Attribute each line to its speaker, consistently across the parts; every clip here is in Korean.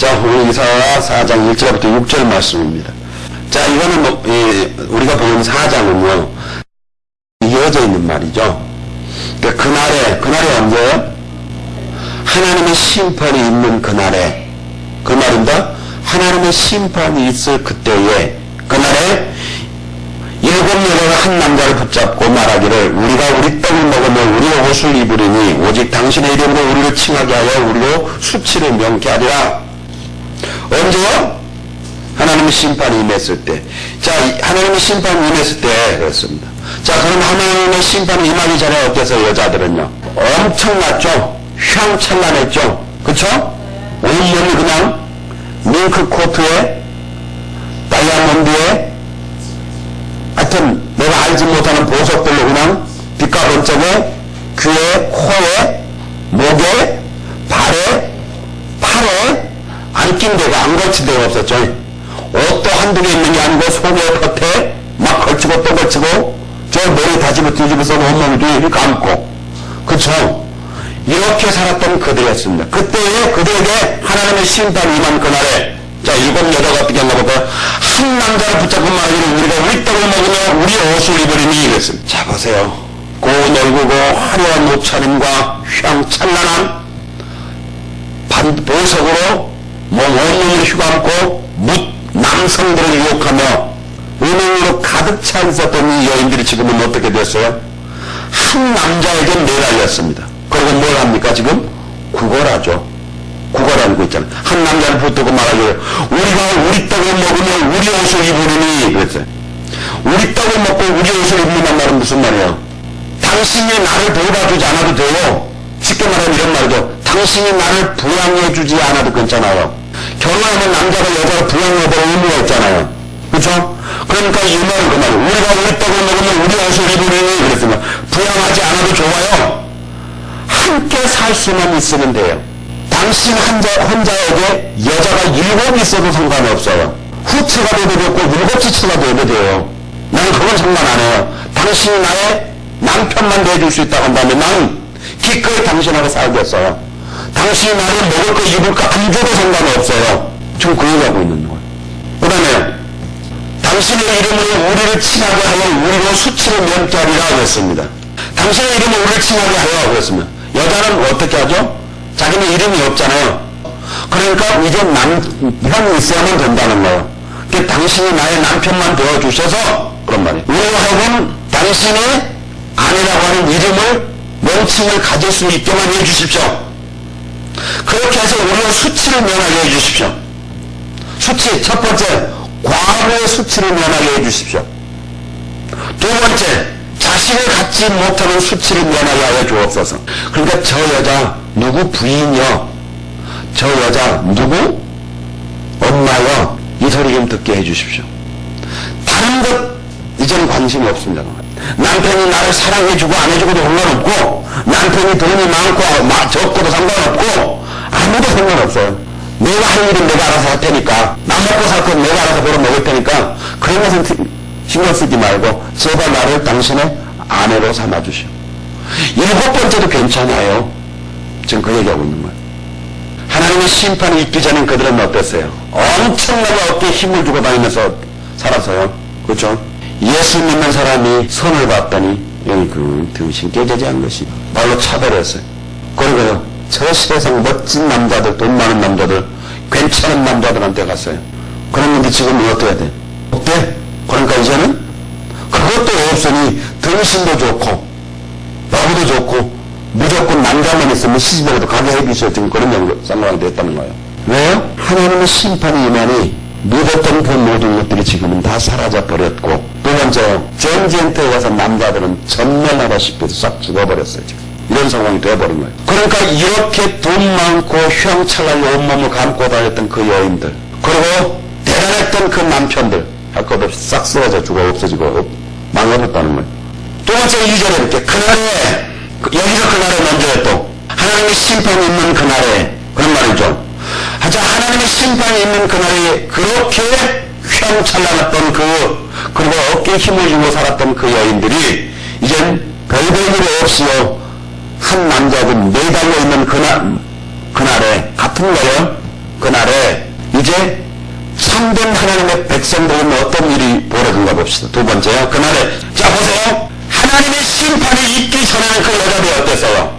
Speaker 1: 있죠. 오늘 이사야 4장 1절부터 6절 말씀입니다. 자, 이거는 우리가 보는 4장은요, 이어져 있는 말이죠. 그러니까 그날에 언제요? 하나님의 심판이 있는 그날에, 그 말입니다. 하나님의 심판이 있을 그때에, 그날에 일곱 여자가 한 남자를 붙잡고 말하기를 우리가 우리 떡을 먹으며 우리의 옷을 입으리니 오직 당신의 이름으로 우리를 칭하게 하여 우리로 수치를 명케 하리라. 언제요? 하나님의 심판이 임했을 때. 자, 하나님의 심판이 임했을 때 그렇습니다. 자, 그럼 하나님의 심판이 임하기 전에 어땠어요? 여자들은요, 엄청났죠. 휘황찬란했죠. 그쵸? 온몸이 그냥 밍크 코트에 다이아몬드에 하여튼 내가 알지 못하는 보석들로 그냥 빛과 번쩍에 귀에, 코에, 목에, 발에, 팔에 안 낀 데가, 안 걸친 데가 없었죠. 옷도 한두 개 있는 게 아니고 속에 겉에 막 걸치고 또 걸치고 저 머리 다집어 뒤집어서 온몸을 뒤에 감고, 그쵸? 이렇게 살았던 그들이었습니다. 그때에 그들에게 하나님의 심판이 임한 그날에, 자, 일곱 여자가 어떻게 했나 볼까요? 한 남자를 붙잡고 말하기를 우리가 우리 떡을 먹으며 우리의 옷을 입으리니 이랬습니다. 자, 보세요. 고운 얼굴고 화려한 옷차림과 휘황찬란한 보석으로 온몸을 휘감고 남성들을 유혹하며 은행으로 가득 차 있었던 이 여인들이 지금은 어떻게 됐어요? 한 남자에게 매달렸습니다. 그리고 뭘 합니까? 지금 구걸하죠. 구걸하고 있잖아요. 한 남자를 붙들고 말하기를 우리가 우리 떡을 먹으면 우리 옷을 입으리니 그랬어요. 우리 떡을 먹고 우리 옷을 입는단 말은 무슨 말이에요? 당신이 나를 돌봐주지 않아도 돼요. 쉽게 말하면 이런 말이죠. 당신이 나를 부양해주지 않아도 괜찮아요. 결혼하면 남자가 여자를 부양해야 될 의무가 있잖아요. 그렇죠? 그러니까 이 말은 그 말이에요. 우리가 우리 떡을 먹으면 우리 옷을 입으리니 그랬으면 부양하지 않아도 좋아요. 함께 살 수만 있으면 돼요. 당신 혼자에게 여자가 7 있어도 상관없어요. 후처가 돼도 됐고 7치처가 돼도 돼요. 나는 그건 상관 안 해요. 당신이 나의 남편만 돼줄 수 있다고 한다면 나는 기꺼이 당신하고 살겠어요. 당신이 나를 먹을 거 입을 거 안 줘도 상관없어요. 지금 그 얘기하고 있는 거예요. 그 다음에 당신의 이름으로 우리를 칭하게 하여 우리로 수치를 면케 하리라 그랬습니다. 당신의 이름으로 우리를 칭하게 하여 그랬습니다. 여자는 어떻게 하죠? 자기는 이름이 없잖아요. 그러니까 이제 남편이 있어야만 된다는 거예요. 그러니까 당신이 나의 남편만 되어주셔서 그런 말이에요. 우리가 하여금 당신의 아내라고 하는 이름을 명칭을 가질 수 있게만 해주십시오. 그렇게 해서 우리가 수치를 면하게 해주십시오. 수치, 첫 번째, 과거의 수치를 면하게 해주십시오. 두 번째, 자식을 갖지 못하는 수치를 면하게 하여 주옵소서. 그러니까 저 여자 누구 부인이요, 저 여자 누구 엄마요, 이 소리 좀 듣게 해주십시오. 다른 것 이제는 관심이 없습니다. 남편이 나를 사랑해주고 안 해주고도 상관없고, 남편이 돈이 많고 적고도 상관없고, 아무도 상관없어요. 내가 할 일은 내가 알아서 할 테니까, 나 먹고 살 건 내가 알아서 벌어 먹을 테니까, 그런 것은 신경 쓰지 말고 제발 나를 당신의 아내로 삼아주시오. 7번째도 괜찮아요. 지금 그 얘기하고 있는 거예요. 하나님의 심판이 있기 전엔 그들은 어땠어요? 엄청나게 어깨에 힘을 주고 다니면서 살았어요. 그렇죠? 예수 믿는 사람이 선을 봤더니 여기 그 등신 깨지지 않은 것이 말로 차별했어요. 그리고요, 저 세상 멋진 남자들, 돈 많은 남자들, 괜찮은 남자들한테 갔어요. 그랬는데 지금 어떻게 해야 돼? 어때? 그러니까 이제는 그것도 없으니 등신도 좋고 여기도 좋고 무조건 남자만 있으면 시집에라도 가게 해주셔야 지금 그런 상황이 됐다는 거예요. 왜요? 하나님의 심판이 임하니 믿었던 그 모든 것들이 지금은 다 사라져버렸고, 두 번째, 전쟁터에 가서 남자들은 전멸하다시피 싹 죽어버렸어요. 지금 이런 상황이 되어버린 거예요. 그러니까 이렇게 돈 많고 휘황찬란하게 온몸을 감고 다녔던 그 여인들, 그리고 대단했던 그 남편들 할 것 없이 싹 쓰러져 죽어 없어지고 망가졌다는 거예요. 두 번째 2절에 이렇게 그날에, 여기서 그날에 먼저 또 하나님의 심판이 있는 그날에, 그런 말이죠. 하자 하나님의 심판이 있는 그날에 그렇게 휘황찬란했던 그리고 어깨에 힘을 주고 살았던 그 여인들이 이젠 별별 일 없이요, 한 남자분 매달려 있는 그날에 같은 거예요. 그날에 이제 참된 하나님의 백성들은 어떤 일이 벌어진가 봅시다. 두 번째요. 그날에 자 보세요. 하나님의 심판이 있기 전에는 그 여자들이 어땠어요?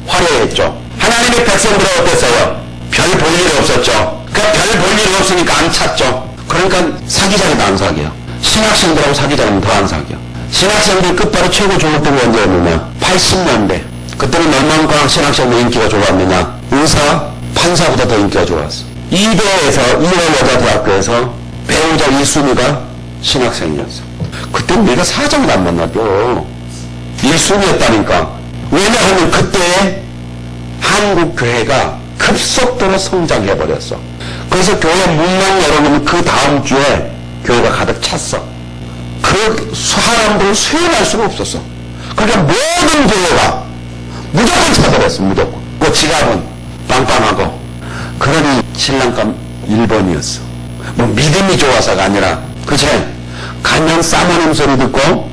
Speaker 1: 화려했죠. 하나님의 백성들은 어땠어요? 별 볼 일이 없었죠. 그 별 볼 일이 없으니까 안 찾죠. 그러니까 사기자기도 안 사귀어. 신학생들하고 사기자기는 더 안 사귀어. 신학생들 끝바로 최고 좋을 때가 언제였느냐? 80년대. 그때는 얼마나 신학생들 인기가 좋았느냐? 의사, 판사보다 더 인기가 좋았어. 이대에서, 이화여자대학교에서 배우자 이순이가 신학생이었어. 그때는 내가 사정을 안 만나죠. 1순위였다니까. 왜냐하면 그때 한국 교회가 급속도로 성장해버렸어. 그래서 교회 문만 열어놓으면 그 다음 주에 교회가 가득 찼어. 그 사람들을 수용할 수가 없었어. 그러니까 모든 교회가 무조건 차버렸어. 무조건. 그 지갑은 빵빵하고. 그러니 신랑감 1번이었어. 뭐 믿음이 좋아서가 아니라 그치? 가면 싸모님 소리 듣고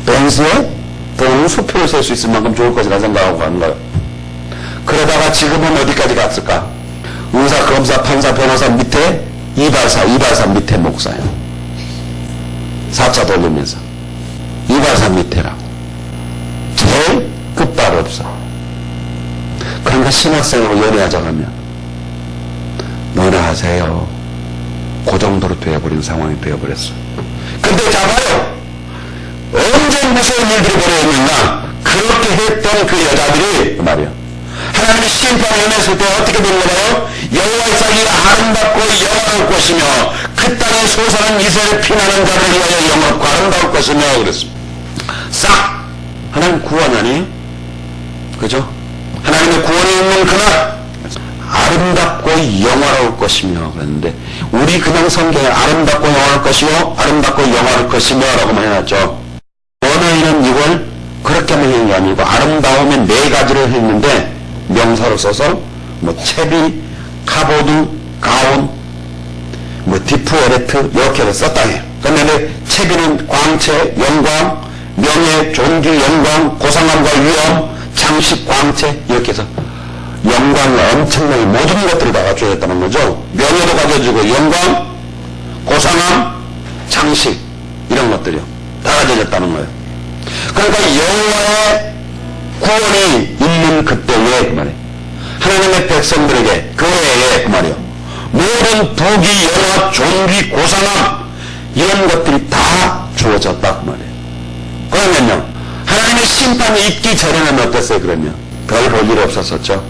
Speaker 1: 벤스에 돈 수표를 셀 수 있을 만큼 좋을 것이라 생각하고 가는 거예요. 그러다가 지금은 어디까지 갔을까? 의사, 검사, 판사, 변호사 밑에 이발사 밑에 목사예요. 4차 돌리면서 이발사 밑에라고. 제일 끝발 없어. 그러니까 신학생으로 연애하자고 하면 너나 하세요. 그 정도로 되어버린 상황이 되어버렸어. 근데 잡아요. 언제 무서운 일들이 벌어졌느냐? 그렇게 했던 그 여자들이 그 말이야. 하나님의 심판을 임했을 때 어떻게 된 거예요? 여호와의 자기가 아름답고 영원할 것이며 그 땅에 소사는 이스라엘 피나는 자를 위하여 영원하고 아름다울 것이며 그랬습니다. 싹 하나님 구원하니 그죠? 하나님의 구원이 있는 그날 아름답고 영원할 것이며 그랬는데 우리 그냥 성경에 아름답고 영원할 것이요 아름답고 영원할 것이며 라고만 해놨죠. 원어에는 이걸 그렇게만 했는 게 아니고 아름다우면 네 가지를 했는데 명사로 써서 뭐 채비, 카보드, 가운, 뭐 디프에레트 이렇게 해서 썼다 해요. 그런데 채비는 광채, 영광, 명예, 존귀, 영광, 고상함과 위엄, 장식, 광채 이렇게 해서 영광을 엄청나게 모든 것들을 다 갖춰야 했다는 거죠. 명예도 가져주고 영광, 고상함, 장식 이런 것들이요. 다 가져졌다는 거예요. 그러니까 여호와의 구원이 있는 그때에 그 말이에요. 하나님의 백성들에게 그 해에 그 말이에요. 모든 부귀, 영화, 존귀, 고상함 이런 것들이 다 주어졌다 그 말이에요. 그러면요. 하나님의 심판이 있기 전에는 어땠어요? 그러면 별 볼 일 없었었죠.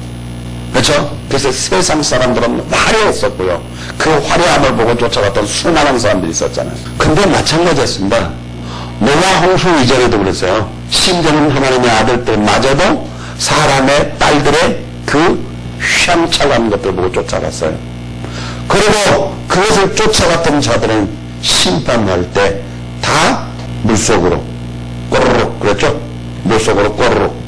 Speaker 1: 그렇죠? 그래서 세상 사람들은 화려했었고요. 그 화려함을 보고 쫓아갔던 수많은 사람들이 있었잖아요. 근데 마찬가지였습니다. 노아 홍수 이전에도 그랬어요. 심지어는 하나님의 아들들마저도 사람의 딸들의 그 휘황찬란한 것들 보고 쫓아갔어요. 그리고 그것을 쫓아갔던 자들은 심판할 때 다 물속으로 꼬르륵 그랬죠? 물속으로 꼬르륵.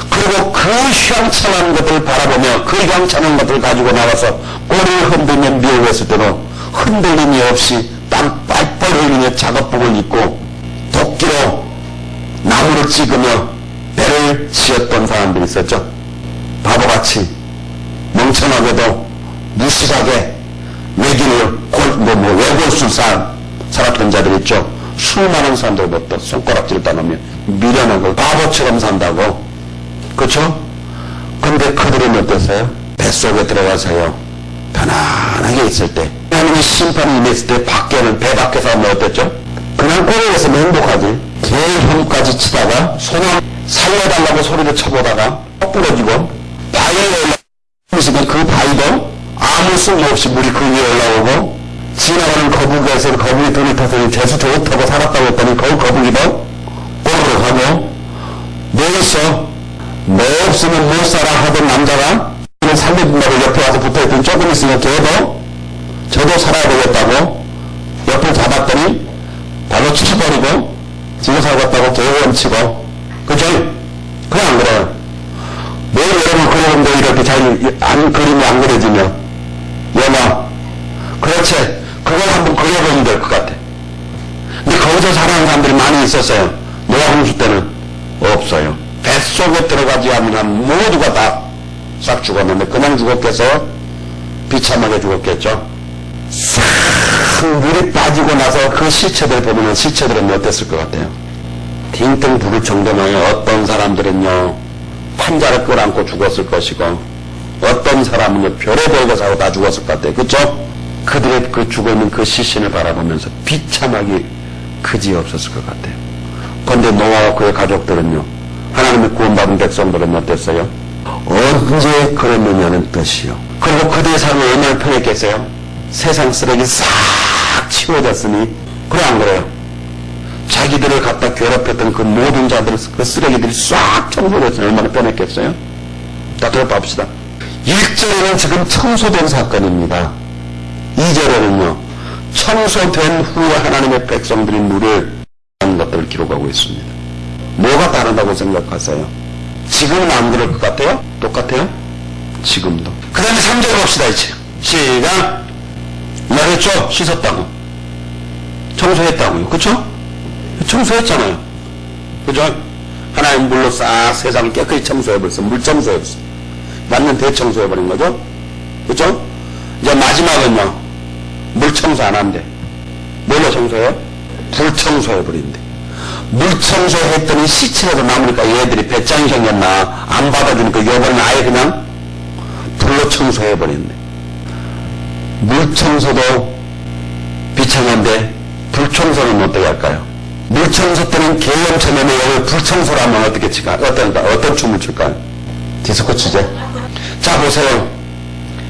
Speaker 1: 그리고 그 휘황찬란한 것들을 바라보며 그 휘황찬란한 것들을 가지고 나와서 꼬리를 흔들며 미워했을 때는 흔들림이 없이 땀 뻘뻘 흘리며 작업복을 입고 도끼로 나무를 찍으며 배를 지었던 사람들이 있었죠. 바보같이 멍청하게도 무식하게 외길을 외골수 살았던 자들이 있죠. 수많은 사람들 보다 손가락질을 따놓으며 미련하고 바보처럼 산다고. 그렇죠? 근데 그들은 어땠어요? 뱃속에 들어가서요 편안하게 있을 때 하나님의 심판이 임했을 때 밖에는 배 밖에서 하면 어땠죠? 그냥 꼬리에서 행복하지. 개 혀까지 치다가 소나 살려달라고 소리를 쳐보다가 부러지고 바위에 올라오면 그 바위도 아무 쓸모없이 물이 그 위에 올라오고 지나가는 거북이에서 거북이 등을 타서 재수 좋다고 살았다고 했더니 그 거북이도 꼬르륵 하고 너 있어 너 없으면 못 살아 하던 남자가 살려준다고 옆에 와서 붙어있더니 조금 있으면 걔도 저도 살아야 되겠다고 옆을 잡았더니 발로 쳐버리고 지금 살았다고 개원치고 그죠? 그래 안 그래요? 매일 여러분 그러는데 이렇게 잘 그림이 안 그려지며 영화 그렇지 그걸 한번 그려보면 될 것 같아. 근데 거기서 살아가는 사람들이 많이 있었어요. 노아 홍수 때는 없어요. 뱃속에 들어가지 않으면 모두가 다 싹 죽었는데 그냥 죽었겠어요? 비참하게 죽었겠죠? 싹 물이 빠지고 나서 그 시체들 보면 시체들은 어땠을 것 같아요? 딩동 부를 정도면 어떤 사람들은요 판자를 끌어안고 죽었을 것이고 어떤 사람은 별에 별거 사고 다 죽었을 것 같아요. 그쵸? 그들의 그 죽어있는 그 시신을 바라보면서 비참하기 그지없었을 것 같아요. 그런데 노아와 그의 가족들은요 하나님의 구원받은 백성들은 어땠어요? 언제 그랬느냐는 뜻이요. 그리고 그들의 삶이 얼마나 편했겠어요? 세상 쓰레기 싹 치워졌으니 그래 안 그래요? 자기들을 갖다 괴롭혔던 그 모든 자들 그 쓰레기들이 싹 청소됐으니 얼마나 편했겠어요? 자 들어봅시다. 1절에는 지금 청소된 사건입니다. 2절에는요 청소된 후에 하나님의 백성들이 물을 하는 것들을 기록하고 있습니다. 뭐가 다르다고 생각하세요? 지금은 안 그럴 것 같아요? 똑같아요? 지금도. 그 다음에 3절 봅시다 이제. 시작. 말했죠? 씻었다고. 청소했다고요. 그쵸? 청소했잖아요. 그죠? 하나님 물로 싹 세상을 깨끗이 청소해버렸어. 물 청소해버렸어. 완전 대청소해버린 거죠? 그죠? 이제 마지막은요. 물 청소 안 한대. 뭘로 청소해요? 불 청소해버린대. 물 청소했더니 시체라도 남으니까 얘들이 배짱이 생겼나 안 받아주니까 요번엔 아예 그냥 불로 청소해버린대. 물 청소도 비참한데 불 청소는 어떻게 할까요? 물 청소 때는 개염처럼에 여기 불 청소를 하면 어떻게 칠까? 어떤 춤을 출까요? 디스코 치제. 자 보세요.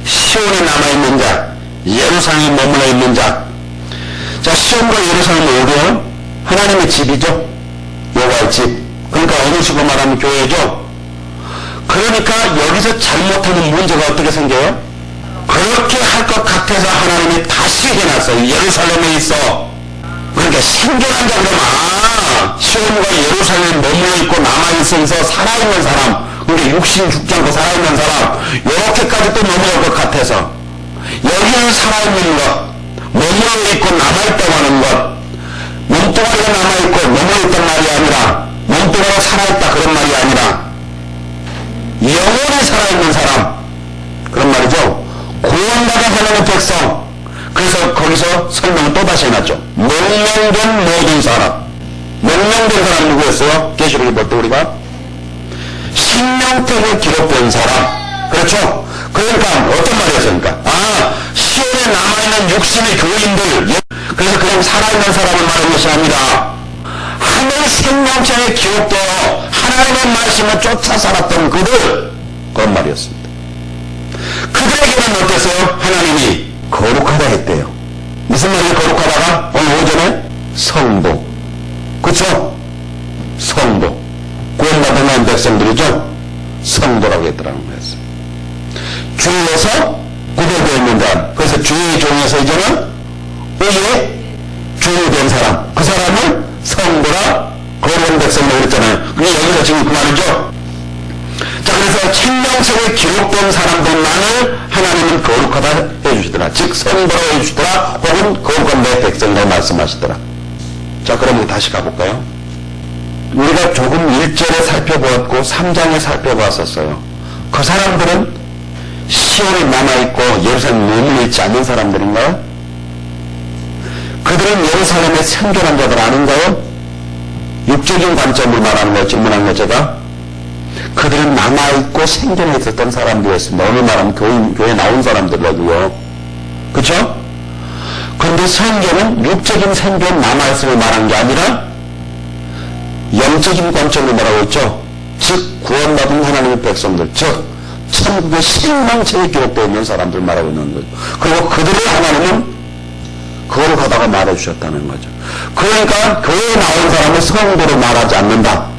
Speaker 1: 시온에 남아있는 자, 예루살렘에 머물러 있는 자. 자 시온과 예루살렘은 어디요? 하나님의 집이죠. 여호와의 집. 그러니까 어느 식으로 말하면 교회죠. 그러니까 여기서 잘못하는 문제가 어떻게 생겨요? 그렇게 할 것 같아서 하나님이 다시 해놨어요. 예루살렘에 있어. 그러니까 생존한 자 그러면 시온과 예루살렘에 머물러 있고 남아있어서 살아있는 사람, 그러니까 육신 죽지 않고 살아있는 사람, 이렇게까지 또 넘어갈 것 같아서 여기는 살아있는 것, 머물러 있고 남아있다고 하는 것, 몸뚱아리가 남아있고 머물러있단 말이 아니라 몸뚱아리가 살아있다 그런 말이 아니라 영원히 살아있는 사람 그런 말이죠. 구원받은 하나님의 백성. 그래서 거기서 설명을 또다시 해놨죠. 명령된 모든 사람. 명령된 사람 누구였어요? 계시록에 볼 때 우리가 생명책에 기록된 사람. 그렇죠? 그러니까 어떤 말이었습니까? 시온에 남아있는 육신의 교인들. 그래서 그냥 살아있는 사람을 말하는 것이 아니라 하늘 생명책에 기록되어 하나님의 말씀을 쫓아 살았던 그들. 그런 말이었습니다. 그들에게는 어땠어요? 하나님이 거룩하다 했대요. 무슨 말이에요? 거룩하다가? 오늘 오전에 성도. 그쵸? 성도. 구원받은 백성들이죠? 성도라고 했더라는 거였어요. 주에서 구별되어 있는 사람. 그래서 주의 종에서 이제는 의의 주의 된 사람. 그 사람을 성도라 거룩한 백성이라고 했잖아요. 그게 여기서 지금 그 말이죠? 자, 그래서 생명책에 기록된 사람들만을 하나님은 거룩하다 해주시더라. 즉, 성도라고 해주시더라. 혹은 거룩한 내 백성이라고 말씀하시더라. 자, 그러면 다시 가볼까요? 우리가 조금 1절에 살펴보았고 3장에 살펴보았었어요. 그 사람들은 시온에 남아있고 예루살렘에 머물러 있지 않는 사람들인가요? 그들은 예루살렘에 생존한 자들 아닌가요? 육적인 관점을 말하는 거예요. 질문한 거 제가. 그들은 남아있고 생존해 있었던 사람들이었습니다. 오늘 말하면 교회 나온 사람들이라고요. 그쵸? 그런데 성경은 육적인 생존 남아있음을 말한 게 아니라 영적인 관점을 말하고 있죠. 즉 구원받은 하나님의 백성들, 즉 천국의 생명책에 기록되어 있는 사람들 말하고 있는 거죠. 그리고 그들을 하나님은 거룩하다고 말해주셨다는 거죠. 그러니까 교회에 나온 사람은 성도로 말하지 않는다.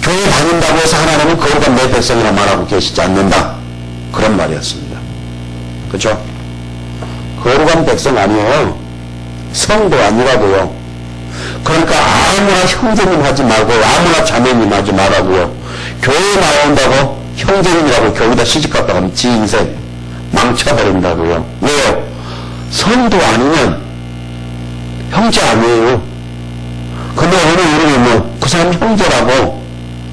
Speaker 1: 교회 다닌다고 해서 하나님은 거룩한 내 백성이라 말하고 계시지 않는다. 그런 말이었습니다. 그렇죠? 거룩한 백성 아니에요. 성도 아니라고요. 그러니까 아무나 형제님 하지 말고 아무나 자매님 하지 말라고요. 교회에 나온다고 형제님이라고 교회에다 시집갔다가 하면 지 인생 망쳐버린다고요. 왜요? 성도 아니면 형제 아니에요. 근데 오늘 우리는 뭐 그 사람 형제라고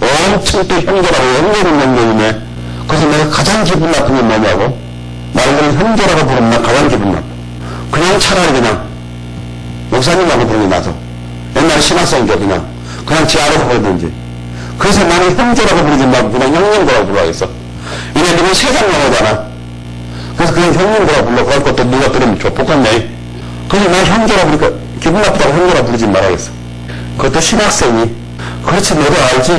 Speaker 1: 엄청 또 형제라고 형제이네. 그래서 내가 가장 기분 나쁜 게 뭐냐고? 나를 형제라고 부르면 나 가장 기분 나빠. 그냥 차라리 그냥 목사님하고 부르지 나도. 옛날에 신학생도 그냥 지 알아서 부르든지. 그래서 나는 형제라고 부르지 말고 그냥 형님이라고 불러야겠어. 왜냐면 세상 영어잖아. 그래서 그냥 형님이라고 불러. 그럴 것도 누가 들으면 족복같네. 그래서 난 형제라고 부르니까 기분 나쁘다고 형제라고 부르지 말아야겠어. 그것도 신학생이. 그렇지, 너도 알지?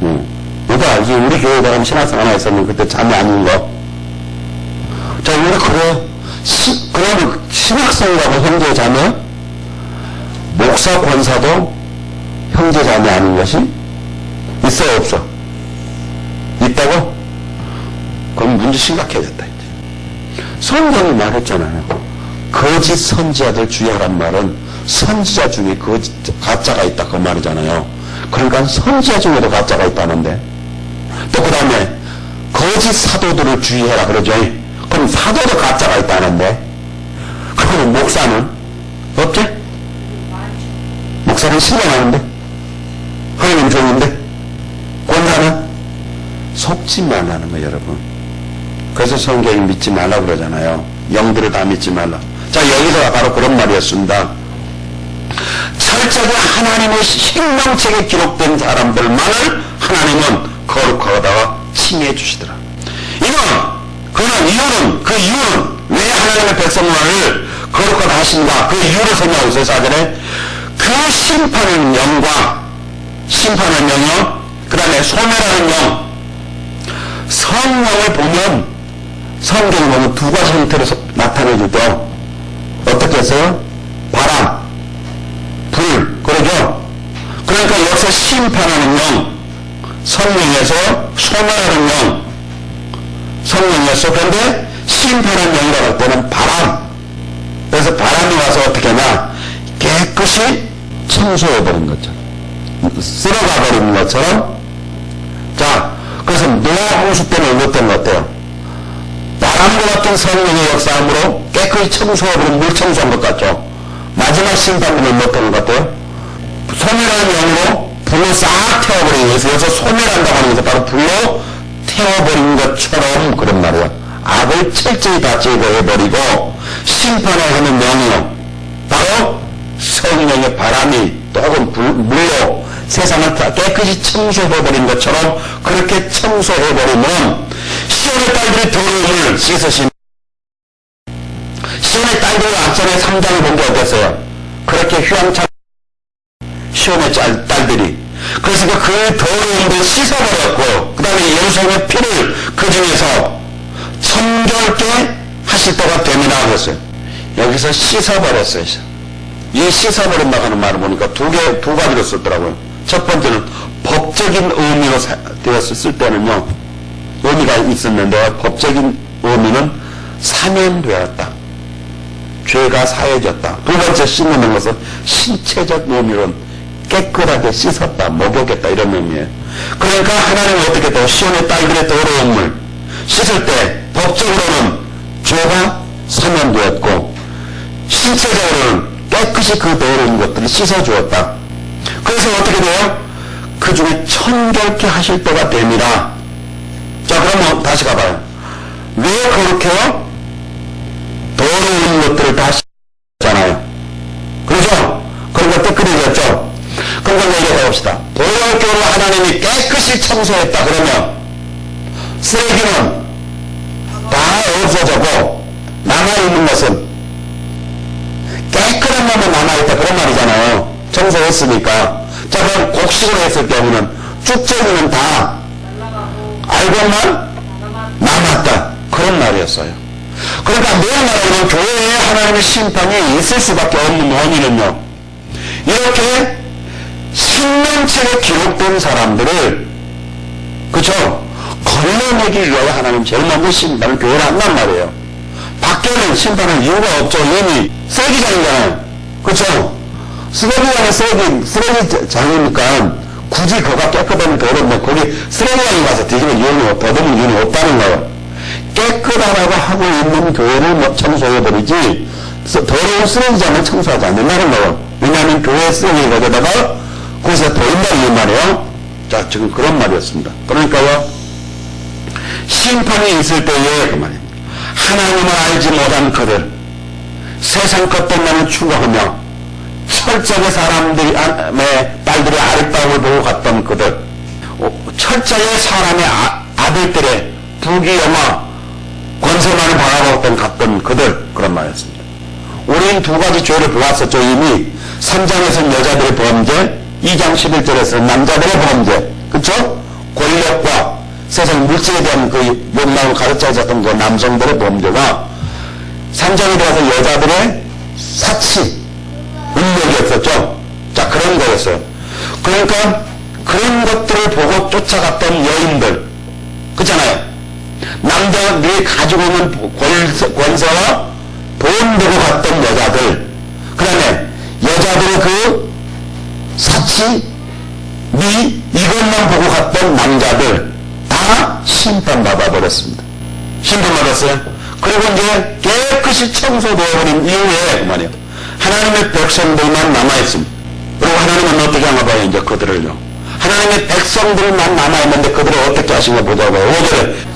Speaker 1: 응. 너도 알지? 우리 교회에 가면 신학생 하나 있었는데 그때 자매 아닌 거. 자, 우리 그래. 그러면 신학생이라고 형제 자매? 목사 권사도 형제 자매 아닌 것이? 있어요, 없어? 있다고? 그럼 문제 심각해졌다, 이제. 성경이 말했잖아요. 거짓 선지자들 주의하란 말은 선지자 중에 가짜가 있다, 그 말이잖아요. 그러니까 선지자 중에도 가짜가 있다는데. 또 그 다음에 거짓 사도들을 주의해라 그러죠. 그럼 사도도 가짜가 있다는데. 그러면 목사는 없지? 목사는 신령하는데, 하나님 종인데, 권사는 속지 말라는 거예요, 여러분. 그래서 성경이 믿지 말라 그러잖아요. 영들을 다 믿지 말라. 자, 여기서 바로 그런 말이었습니다. 철저히 하나님의 생명책에 기록된 사람들만을 하나님은 거룩하다가 칭해 주시더라. 그 이유는 왜 하나님의 백성만을 거룩하다 하신가? 그 이유를 설명하고 있어요, 4절에. 그 심판하는 영과, 심판하는 영이요, 그 다음에 소멸하는 영, 성령을 보면, 성경을 보면 두 가지 형태로 나타내주죠. 어떻게 했어요? 바람, 불, 그러죠? 그러니까 여기서 심판하는 영, 성령에서 소멸하는 영, 성령에서, 그런데 심판하는 영이라고 할 때는 바람. 그래서 바람이 와서 어떻게 하냐? 깨끗이 청소해버린 것처럼, 쓸어가버린 것처럼. 자, 그래서 노아 홍수 때문에 어떤 것 같아요? 바람과 같은 성령의 역사함으로 깨끗이 청소해버린, 물 청소한 것 같죠? 마지막 심판은 어떤 것 같아요? 소멸하는 영으로 불로 싹 태워버린 것에서, 여기서 소멸한다고 하는 것은 바로 불로 태워버린 것처럼, 그런 말이야. 악을 철저히 다 제거해버리고 심판을 하는 영이요, 바로 성령의 바람이 또 혹은 물로 세상을 다 깨끗이 청소해버린 것처럼 그렇게 청소해버리면 시온의 딸들이 더러움을 씻으신, 시온의 딸들이 앞전에 3장을 본 게 어땠어요? 그렇게 휘황찬 시온의 딸들이. 그래서 그 더러움을 씻어버렸고, 그 다음에 예루살렘의 피를 그 중에서 청결케 하실 때가 됩니다 그랬어요. 여기서 씻어버렸어요. 이 씻어버린다고 하는 말을 보니까 두 가지로 썼더라고요. 첫 번째는 법적인 의미로 되었을 때는요, 의미가 있었는데, 법적인 의미는 사면되었다, 죄가 사해졌다. 두 번째 씻는 것은 신체적 의미로는 깨끗하게 씻었다, 목욕했다, 이런 의미예요. 그러니까 하나님은 어떻게 했다고? 시온의 딸들의 더러운 물 씻을 때 법적으로는 죄가 사면되었고 신체적으로는 깨끗이 그 더러운 것들을 씻어주었다. 그래서 어떻게 돼요? 그 중에 청결케 하실 때가 됩니다. 자, 그러면 다시 가봐요. 왜 그렇게요? 더러운 것들을 다 씻었잖아요. 그렇죠? 그런 것들 끓여졌죠? 그럼 얘기해 봅시다. 본격적으로 하나님이 깨끗이 청소했다 그러면 쓰레기는 다 없어졌고 남아있는 것은 깨끗한 몸에 남아있다, 그런 말이잖아요. 청소했으니까. 자, 그럼 곡식을 했을 경우는 쭉쟁이는 다 알고만 남았다, 그런 말이었어요. 그러니까 내가 말하는 교회에 하나님의 심판이 있을 수밖에 없는 원인은요, 이렇게 생명책에 기록된 사람들을, 그쵸? 걸러내기 위하여 하나님 제일 먼저 심판을 교회를 한단 말이에요. 밖에는 심판할 이유가 없죠. 이미 쓰레기장이잖아요. 그쵸? 쓰레기장이 쓰레기장이니까 굳이 거가 깨끗하면 더러운, 거기 쓰레기장에 가서 뒤집을 이유는, 더듬을 이유는 없다는 거예요. 깨끗하다고 하고 있는 교회를 청소해버리지 더러운 쓰레기장을 청소하지 않는다는 거예요. 왜냐하면 교회 쓰레기를 거기다가 그것에 보인다는 이 말이에요. 자, 지금 그런 말이었습니다. 그러니까요, 심판이 있을 때에 그 말입니다. 하나님을 알지 못한 그들, 세상 것들만을 추구하며 철저하게 사람들의 딸들의 아랫다움을 보고 갔던 그들, 철저하게 사람의 아들들의 부귀영화 권세만을 바라보고 갔던 그들, 그런 말이었습니다. 우리는 두 가지 죄를 보았었죠. 이미 3장에서는 여자들의 범죄, 2장 11절에서는 남자들의 범죄, 그렇죠? 권력과 세상 물질에 대한 그 욕망을 가르쳐 줬던 그 남성들의 범죄가 3장에 들어가서 여자들의 사치, 음욕이었었죠. 자, 그런 거였어요. 그러니까 그런 것들을 보고 쫓아갔던 여인들, 그렇잖아요. 남자들이 가지고 있는 권세와 돈 보고 갔던 여자들, 그 다음에 여자들의 그 사치, 이것만 보고 갔던 남자들 다 심판받아 버렸습니다. 심판받았어요. 그리고 이제 깨끗이 청소되어버린 이후에 그만이에요. 하나님의 백성들만 남아있습니다. 그리고 하나님은 어떻게 하나 봐요. 이제 그들을요. 하나님의 백성들만 남아있는데 그들을 어떻게 하시나 보자고요. 5절에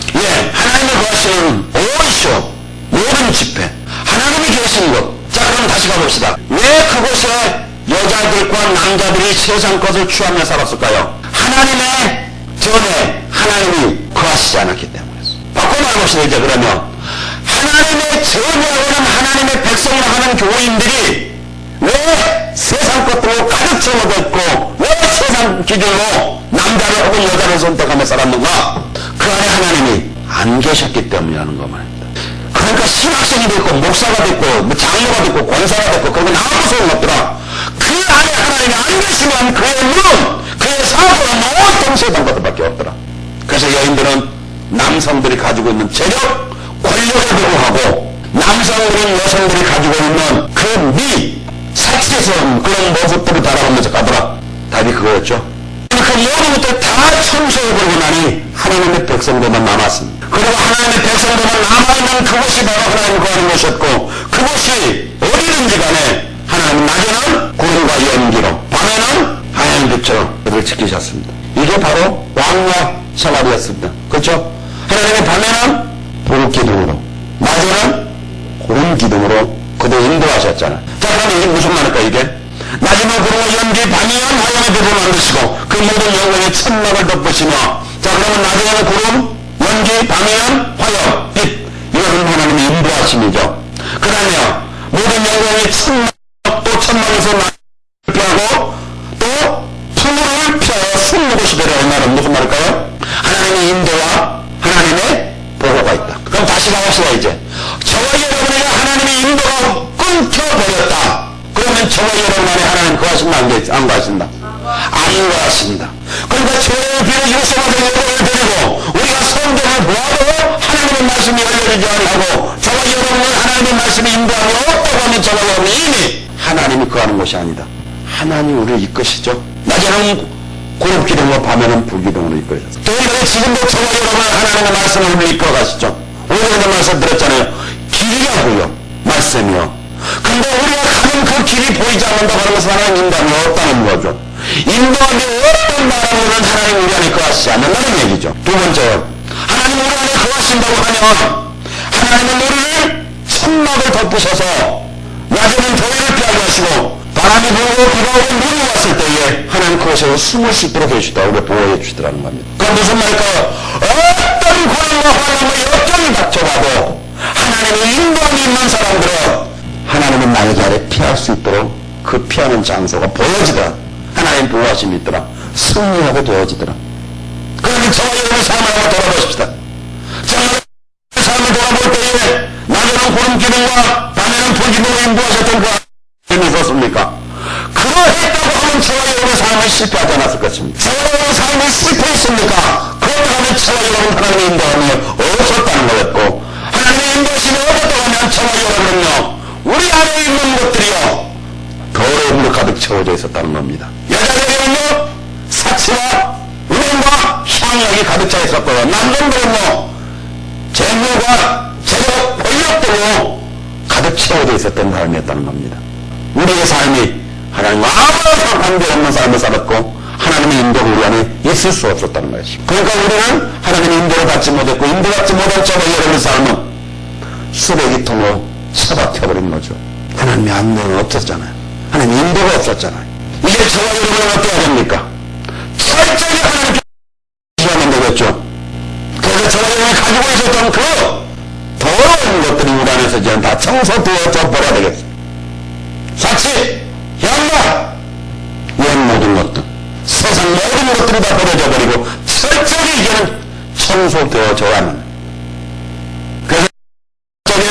Speaker 1: 하나님이 거하시는 오이쇼 모든 집회 하나님이 계신 곳. 자, 그럼 다시 가봅시다. 왜 그곳에 여자들과 남자들이 세상 것을 취하며 살았을까요? 하나님의 전에 하나님이 거하시지 않았기 때문이었어. 바꿔 말해봅시다. 이제 그러면 하나님의 전에오는 하나님의 백성을 하는 교인들이 왜 세상 것들로 가득 채워져 있고 왜 세상 기준으로 남자를 혹은 여자를 선택하며 살았는가? 그 안에 하나님이 안 계셨기 때문이라는 거 말입니다. 그러니까 신학생이 됐고 목사가 됐고 장로가 됐고 권사가 됐고 그건 아무 소용없더라. 그 안에 하나님이 안 계시면 그의 눈, 그의 사고는 온통 세상 것들밖에 없더라. 그래서 여인들은 남성들이 가지고 있는 재력, 권력을 보고하고 남성들은 여성들이 가지고 있는 그 사치스러운 그런 모습들을 바라보면서 가더라. 답이 그거였죠. 그 모든 것들 다 청소해버리고 나니 하나님의 백성들만 남았습니다. 그리고 하나님의 백성들만 남아있는 그것이 바로 하나님 거하는 곳이었고 그것이 어디든지 간에 하나님은 낮에는 구름과 연기로 밤에는 하얀 빛으로 그들을 지키셨습니다. 이게 바로 왕과 생활이었습니다. 그렇죠? 하나님의 밤에는 불 기둥으로 낮에는 구름 기둥으로 그들 인도하셨잖아요. 자, 그럼 이게 무슨 말일까 이게? 낮에는 구름과 연기 밤이면 하얀의 빛을 만드시고 그 모든 영광의 천막을 덮으시며 자, 그러면 낮에는 구름, 연기, 밤이면 화염, 빛 이것은 하나님의 인도하심이죠. 그 다음에 모든 영광의 천막도 천막에서 피하고 또 풀을 피하여 숨는 곳이 되려 이 말은 무슨 말일까요? 하나님의 인도와 하나님의 보호가 있다. 그럼 다시 나갑시다 이제. 저와 여러분에게 하나님의 인도가 끊겨버렸다. 그러면 저와 여러분 안에 하나님 거하신다 안 거하신다? 안 거하신다. 그러니까 죄를 비워주고 소망의 여러분을 데리고 우리가 성경을 보아도 하나님의 말씀이 열려지지 아니하고 저와 여러분을 하나님의 말씀이 인도하며 없다고 하면 저와 여러분이 이미 하나님이 거하는 곳이 아니다. 하나님이 우리를 이끄시죠. 낮에는 구름기둥으로 밤에는 불기둥으로 이끌어졌어요. 또 지금도 저와 여러분을 하나님의 말씀으로 이끌어가시죠. 오늘의 말씀 들었잖아요. 길이라고요. 말씀이요. 근데 우리가 가는 그 길이 보이지 않는다고 하는 것은 하나님 인도함이 없다는 거죠. 인도함이 없던 나라로는 하나님 우리 안에 거하시지 않는다는 얘기죠. 두 번째요. 하나님 우리 안에 거하신다고 하면 하나님은 우리를 천막을 덮으셔서 낮에는 더위를 피하게 하시고 바람이 불고 비가 오고 눈이 왔을 때에 하나님 그곳에 숨을 수 있도록 해주시다. 우리를 보호해 주시더라는 겁니다. 그건 무슨 말일까요? 어떤 고난과 환난과 역경이 닥쳐가도 하나님의 인도함이 있는 사람들은 하나님은 나에게 아래 피할 수 있도록 그 피하는 장소가 보여지더라. 하나님 보호하심이 있더라. 승리하게 되어지더라. 그러니 저와 여러분의 삶을 한번 돌아보십시다. 저와 삶을 돌아볼 때에 낮에는 구름기둥과 밤에는 불기둥으로 인도하셨던 그 하나님이 있었습니까? 그러했다고 하면 저와 여러분의 삶을 실패하지 않았을 것입니다. 저와 여러분의 삶이 실패했습니까? 그렇다고 하면 저와 여러분 하나님의 인도함이 없었다는 거였고 하나님의 인도하심이 없었다고 하면 저와 여러분은요 우리 안에 있는 것들이요 더러움으로 가득 채워져 있었다는 겁니다. 여자들에게는요 사치와 은행과 향락이 가득 차 있었고요 남성들은요 재물과 재력, 권력들로 가득 채워져 있었던 사람이었다는 겁니다. 우리의 삶이 하나님과 아무런 관계없는 삶을 살았고 하나님의 인도가 우리 안에 있을 수 없었다는 것입니다. 그러니까 우리는 하나님의 인도를 받지 못했고 인도받지 못한 저와 여러분의 삶은 쓰레기통으로 처박혀버린 거죠. 하나님의 안내가 없었잖아요. 하나님의 인도가 없었잖아요. 이제 저와 여러분은 어떻게 해야 됩니까? 철저히 하나님께 지어야 되겠죠. 그래서 저와 여러분이 가지고 있었던 그 더러운 것들이 우리 안에서 이제 다 청소되어져 버려야 되겠어요. 사치, 양말, 이런 모든 것들, 세상 모든 것들이 다 버려져 버리고 철저히 이제는 청소되어져야 합니다. 그래서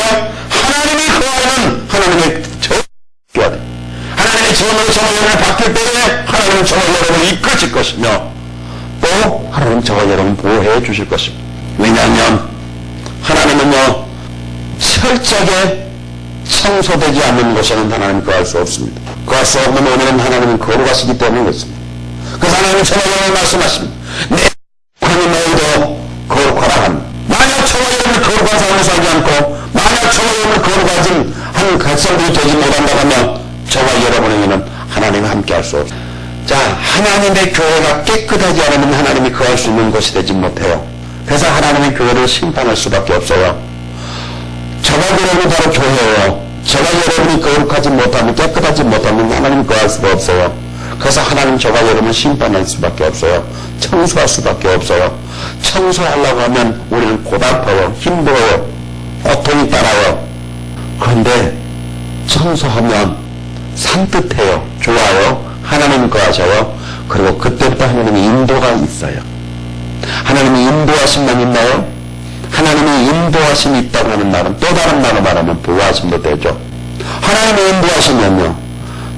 Speaker 1: 하나님이 거하는 하나님의 저야 돼. 하나님의 지원으로 저와 여러분을 바뀔 때에 하나님은 저와 여러분을 이끌실 것이며 또 하나님은 저와 여러분을 보호해 주실 것입니다. 왜냐하면 하나님은요 철저하게 청소되지 않는 곳에는 하나님 거할 수 없습니다. 거할 수 없는 원인은 하나님은 거룩하시기 때문에 그렇습니다. 그래서 하나님은 저와 여러분을 말씀하십니다. 내 하나님 너희도 거룩하라 합니다. 만약 저와 여러분을 거룩한 삶을 살지 않고 만약 저와 여러분을 거룩하진 한 백성들이 되지 못한다고 하면 저와 여러분에게는 하나님과 함께 할 수 없습니다. 자, 하나님의 교회가 깨끗하지 않으면 하나님이 거할 수 있는 곳이 되지 못해요. 그래서 하나님의 교회를 심판할 수밖에 없어요. 저와 여러분이 바로 교회예요. 저와 여러분이 거룩하지 못하면 깨끗하지 못하면 하나님 거할 수가 없어요. 그래서 하나님 저와 여러분을 심판할 수밖에 없어요. 청소할 수밖에 없어요. 청소하려고 하면 우리는 고달퍼요. 힘들어요. 고통이 따라요. 그런데 청소하면 산뜻해요. 좋아요. 하나님 거하셔요. 그리고 그때부터 하나님의 인도가 있어요. 하나님의 인도하심만 있나요? 하나님의 인도하심이 있다고 하는 말은 또 다른 말로 말하면 보호하심도 되죠. 하나님의 인도하시면요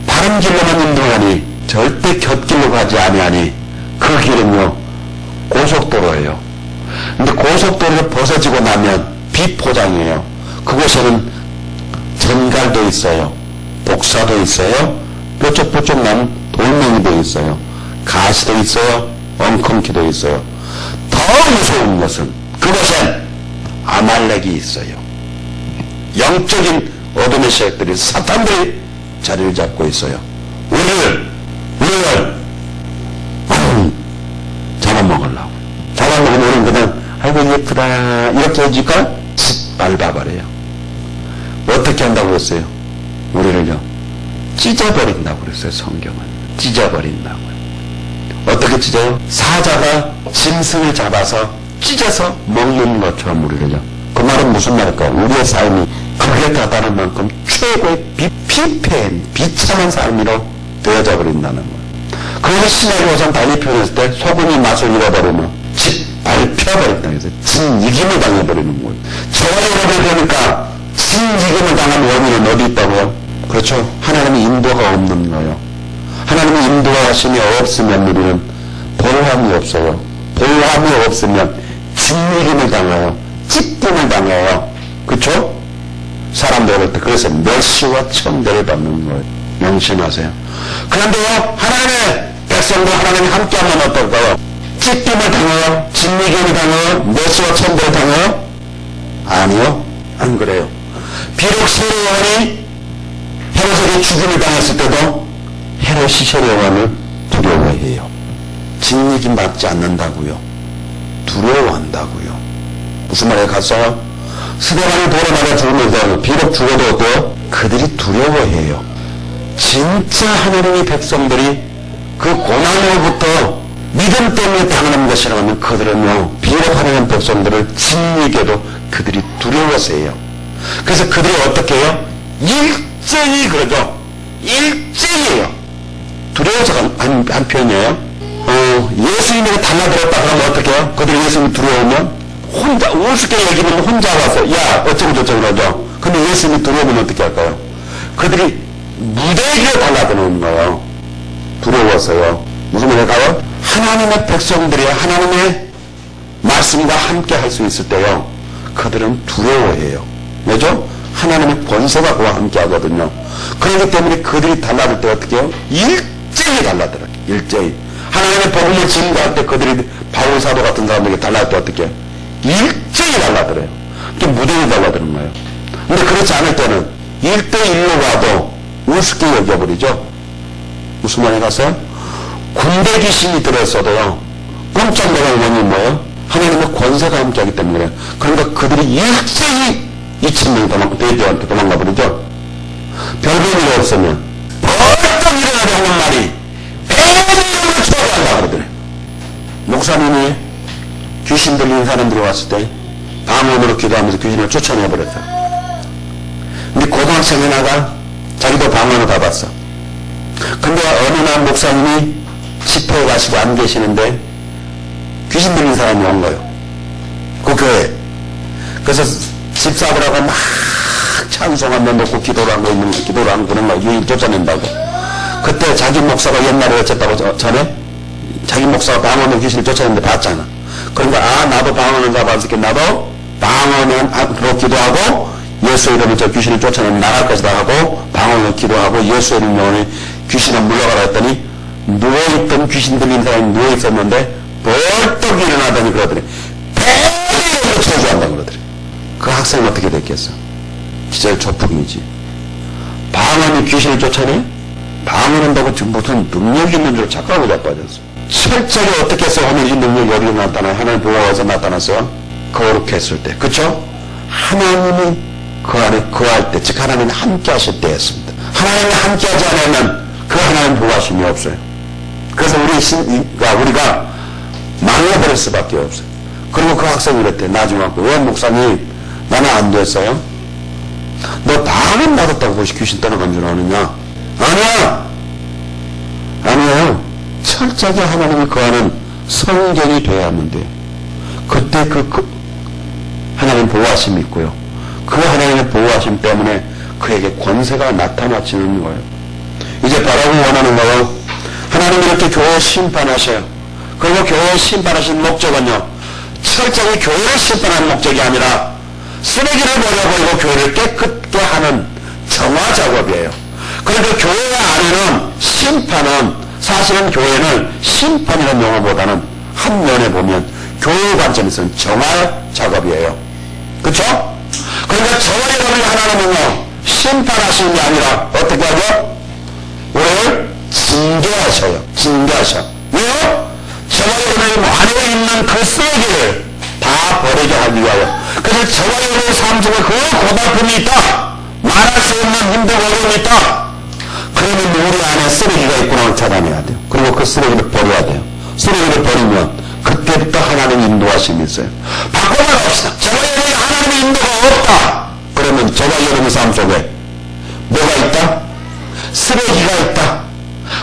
Speaker 1: 바른 길로만 인도하니 절대 곁길로 가지 아니하니 그 길은요 고속도로예요. 근데 고속도로를 벗어지고 나면 비포장이에요. 그곳에는 전갈도 있어요. 복사도 있어요. 뾰족뾰족 난 돌멩이도 있어요. 가시도 있어요. 엉겅퀴도 있어요. 더 무서운 것은 그곳엔 아말렉이 있어요. 영적인 어둠의 세력들이 사탄들이 자리를 잡고 있어요. 우리를 잡아먹으려고. 잡아먹으면 우리는 그냥 아이고 예쁘다 이렇게 해주니까 밟아버려요. 어떻게 한다고 그랬어요? 우리를요 찢어버린다고 그랬어요. 성경은 찢어버린다고요. 어떻게 찢어요? 사자가 짐승을 잡아서 찢어서 먹는 것처럼 우리를요. 그 말은 무슨 말일까? 우리의 삶이 그렇게 다다른 만큼 최고의 피폐한 비참한 삶으로 되어져 버린다는 거예요. 그래서 신약의 우선 달리 표현했을 때 소금이 맛을 잃어버리면 밟혀버린다 해서 진이김을 당해버리는 거예요. 저와 여러분이 보니까 진이김을 당한 원인은 어디 있다고요? 그렇죠. 하나님의 인도가 없는 거예요. 하나님의 인도하심이 없으면 우리는 보호함이 없어요. 보호함이 없으면 진이김을 당해요. 찢김을 당해요. 그렇죠? 사람들 그럴 때 그래서 멸시와 천대를 받는 거예요. 명심하세요. 그런데요 하나님의 백성들 하나님이 함께하면 어떨까요? 찢김을 당해요? 진이김을 당해요? 멸시와 천대를 당해요? 아니요. 안 그래요. 비록 세례요한이 헤롯에게 죽임을 당했을 때도 헤롯이 세례요한을 두려워해요. 진이김 받지 않는다고요. 두려워한다고요. 무슨 말에 갔어요? 스데반이 돌에 맞아 죽으면서 비록 죽어도 어때요? 그들이 두려워해요. 진짜 하나님의 백성들이 그 고난으로부터 믿음 때문에 당하는 것이라고 하면 그들은요 비록 하나님 백성들을 진리게도 그들이 두려워서해요. 그래서 그들이 어떻게 해요? 일제히 그러죠. 일제히요. 두려워서 한 표현이에요. 예수님에게 달라들었다 그러면 어떻게 해요? 그들이 예수님 두려우면 혼자 우습게 얘기면 혼자 와서 야 어쩌고 저쩌고 그러죠. 근데 예수님이 두려우면 어떻게 할까요? 그들이 무대 위에 달라드는 거예요. 두려워서요. 무슨 말일까요? 하나님의 백성들이 하나님의 말씀과 함께 할 수 있을 때요 그들은 두려워해요. 왜죠? 하나님의 권세가 그와 함께 하거든요. 그렇기 때문에 그들이 달라들 때 어떻게 해요? 일제히 달라들어요. 일제히. 하나님의 복음을 증거할 때 그들이 바울 사도 같은 사람들에게 달라들 때 어떻게 해요? 일제히 달라들어요. 또 무대에 달라드는 거예요. 근데 그렇지 않을 때는 1대1로 와도 우습게 여겨버리죠. 무슨 말이 갔어요? 군대 귀신이 들어있어도요 깜짝 놀라는 원인이 뭐예요? 하나님의 권세가 함께하기 때문에 그래요. 그러니까 그들이 일제히 2,000명이 대대한테 도망가 버리죠. 누웠으면 벌떡 일어나야 하는 말이 배를 쳐야 그러더래. 목사님이 귀신 들린 사람들이 왔을 때 방언으로 기도하면서 귀신을 쫓아내버렸어. 근데 고등학생 하나가 자기도 방언을 받았어. 근데 어느 날 목사님이 집회에 가시고 안 계시는데 귀신 들린 사람이 온 거예요. 그 교회에. 그래서 집사들하고 막 찬송하며 놓고 기도를 하고 그런 거 유인 쫓아낸다고. 그때 자기 목사가 옛날에 어쨌다고 전에 자기 목사가 방언으로 귀신을 쫓아내는데 봤잖아. 그러니까 나도 방언을 잡았으니까 나도 방언으로 기도하고 예수 이름으로 저 귀신을 쫓아내면 나갈 것이다 하고 방언으로 기도하고 예수 이름으로 귀신을 물러가라 했더니 누워있던 귀신 들린 사람이 누워있었는데 벌떡 일어나더니 그러더니 배를 쳐주한다고 그러더니 그 학생은 어떻게 됐겠어? 기절 조풍이지. 방언이 귀신을 쫓아내? 방언한다고 지금 무슨 능력이 있는 줄 착각하고 자빠졌어. 철저히 어떻게 해서 하면 이 능력이 어디서 나타나요? 하나님 보호해서 나타났어요? 거룩했을 때. 그쵸? 하나님이 그 안에 거할 때, 즉 하나님이 함께 하실 때였습니다. 하나님이 함께 하지 않으면 그 하나님 보호하심이 없어요. 그래서 우리가 망해버릴 수밖에 없어요. 그리고 그 학생이 그랬대. 나중에 왔고, 왜 목사님 나는 안 됐어요? 너 방언 받았다고 혹시 귀신 떠나간 줄 아느냐? 아니에요. 철저하게 하나님이 거하는 성전이 되어야만 돼요. 그때 하나님 보호하심이 있고요. 그 하나님의 보호하심 때문에 그에게 권세가 나타나지는 거예요. 이제 바라고 원하는 거요. 하나님이 이렇게 교회 심판하셔요. 그리고 교회 심판하신 목적은요. 철저하게 교회를 심판하는 목적이 아니라 쓰레기를 버려버리고 교회를 깨끗게 하는 정화 작업이에요. 그러니까 교회 안에는 심판은 사실은 교회는 심판이라는 용어보다는 한 면에 보면 교회 관점에서는 정화 작업이에요. 그렇죠? 그러니까 정화 작업을 하나님은요 심판하시는 게 아니라 어떻게 하죠? 우리를 징계하셔요. 징계하셔. 왜요? 정화 작업의 안에 있는 그 쓰레기를 다 버리게 하기 위하여. 그래서 정화 작업의 삶 속에 그 고달픔이 있다. 말할 수 없는 힘든 어려움이 있다. 그러면 우리 안에 쓰레기가 있구나 찾아내야 돼요. 그리고 그 쓰레기를 버려야 돼요. 쓰레기를 버리면 그때부터 하나님 인도하심이 있어요. 바꿔 나갑시다. 저와 여러분이 하나님의 인도가 없다. 그러면 저와 여러분의 삶 속에 뭐가 있다? 쓰레기가 있다.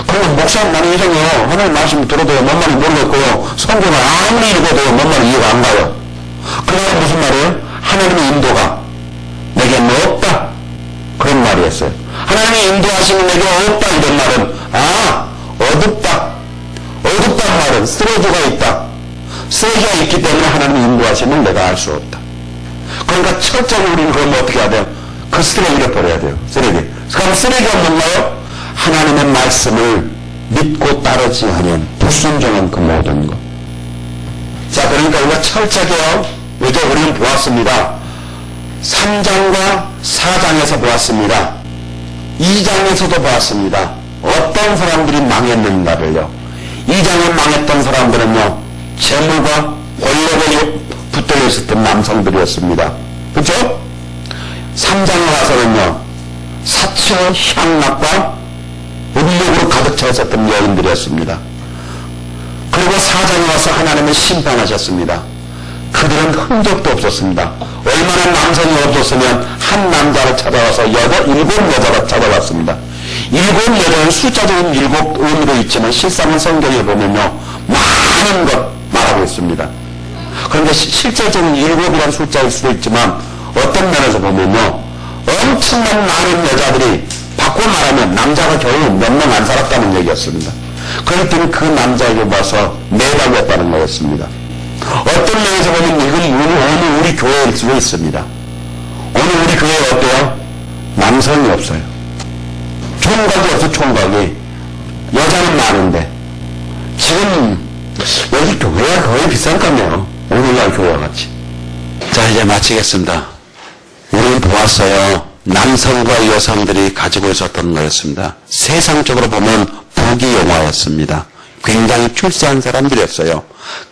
Speaker 1: 그러면 목사님 나는 이상해요. 하나님 말씀 들어도 뭔 말인지 모르겠고요. 성경을 아무리 읽어도 뭔 말인지 이해가 안 가요. 그러면 무슨 말이에요? 하나님의 인도가 내게 없다. 그런 말이었어요. 하나님의 인도하시는 내게 없다 이런 말은 어둡다. 어둡다는 말은 쓰레기가 있다. 쓰레기가 있기 때문에 하나님의 인도하심을 내가 알 수 없다. 그러니까 철저히 우리는 그러면 어떻게 해야 돼요? 그 쓰레기를 버려야 돼요. 쓰레기. 그럼 쓰레기가 뭔가요? 하나님의 말씀을 믿고 따르지 않은 불순종한 그 모든 것. 자, 그러니까 우리가 철저하게요. 이제 우리는 보았습니다. 3장과 4장에서 보았습니다. 2장에서도 보았습니다. 어떤 사람들이 망했는가를요. 2장에 망했던 사람들은요. 재물과 권력에 붙들려 있었던 남성들이었습니다. 그렇죠? 3장에 와서는요. 사치와 향락과 음욕으로 가득 차 있었던 여인들이었습니다. 그리고 4장에 와서 하나님을 심판하셨습니다. 그들은 흔적도 없었습니다. 얼마나 남성이 없었으면 한 남자를 찾아와서 7 여자가 찾아왔습니다. 7 여자는 숫자적인 7 의미도 있지만 실상은 성경에 보면요 많은 것 말하고 있습니다. 그런데 실제적인 7이라는 숫자일 수도 있지만 어떤 면에서 보면요 엄청난 많은 여자들이 바꿔 말하면 남자가 겨우 몇 명 안 살았다는 얘기였습니다. 그랬더니 그 남자에게 와서 매달렸다는 거였습니다. 어떤 면에서 보면 이건 오늘 우리 교회일 수도 있습니다. 오늘 우리 교회에 어때요? 남성이 없어요. 총각이 없어. 총각이. 여자는 많은데 지금 여기 교회가 거의 비싼감이에요. 오늘날 교회와 같이. 자, 이제 마치겠습니다. 우리는 보았어요. 남성과 여성들이 가지고 있었던 거였습니다. 세상적으로 보면 부귀영화였습니다. 굉장히 출세한 사람들이었어요.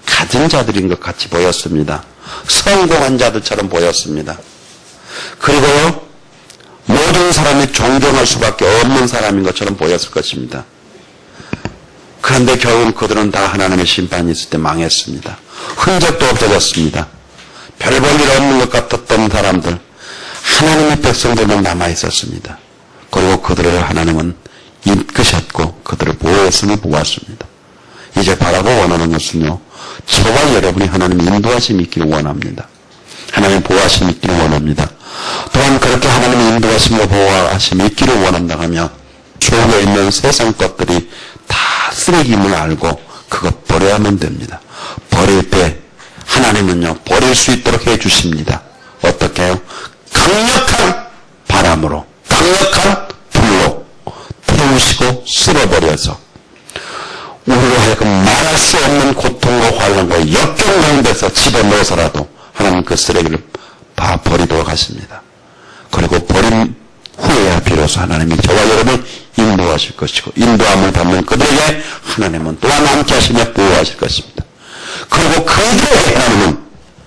Speaker 1: 가진 자들인 것 같이 보였습니다. 성공한 자들처럼 보였습니다. 그리고요, 모든 사람이 존경할 수밖에 없는 사람인 것처럼 보였을 것입니다. 그런데 결국 그들은 다 하나님의 심판이 있을 때 망했습니다. 흔적도 없어졌습니다. 별 볼 일 없는 것 같았던 사람들, 하나님의 백성들만 남아있었습니다. 그리고 그들을 하나님은 이끄셨고 그들을 보호했음을 보았습니다. 이제 바라고 원하는 것은요, 저와 여러분이 하나님의 인도하심이 있기를 원합니다. 하나님의 보호하심이 있기를 원합니다. 또한 그렇게 하나님의 인도하심과 보호하심이 있기를 원한다 하면 속에 있는 세상 것들이 다 쓰레기임을 알고 그것 버려야만 됩니다. 버릴 때 하나님은요, 버릴 수 있도록 해주십니다. 어떻게 해요? 강력한 바람으로, 강력한 불로 태우시고 쓸어버려서 우리로 하여금 말할 수 없는 고통과 환란과 역경 가운데서 집어넣어서라도 하나님 그 쓰레기를 다 버리도록 하십니다. 그리고 버린 후에야 비로소 하나님이 저와 여러분을 인도하실 것이고 인도함을 받는 그들에게 하나님은 또한 함께 하시며 보호하실 것입니다. 그리고 그들에게 하나님은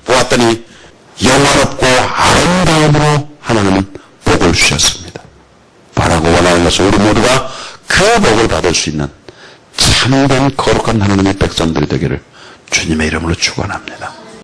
Speaker 1: 보았더니 영화롭고 아름다움으로 하나님은 복을 주셨습니다. 바라고 원하는 것은 우리 모두가 그 복을 받을 수 있는 참된 거룩한 하나님의 백성들이 되기를 주님의 이름으로 축원합니다.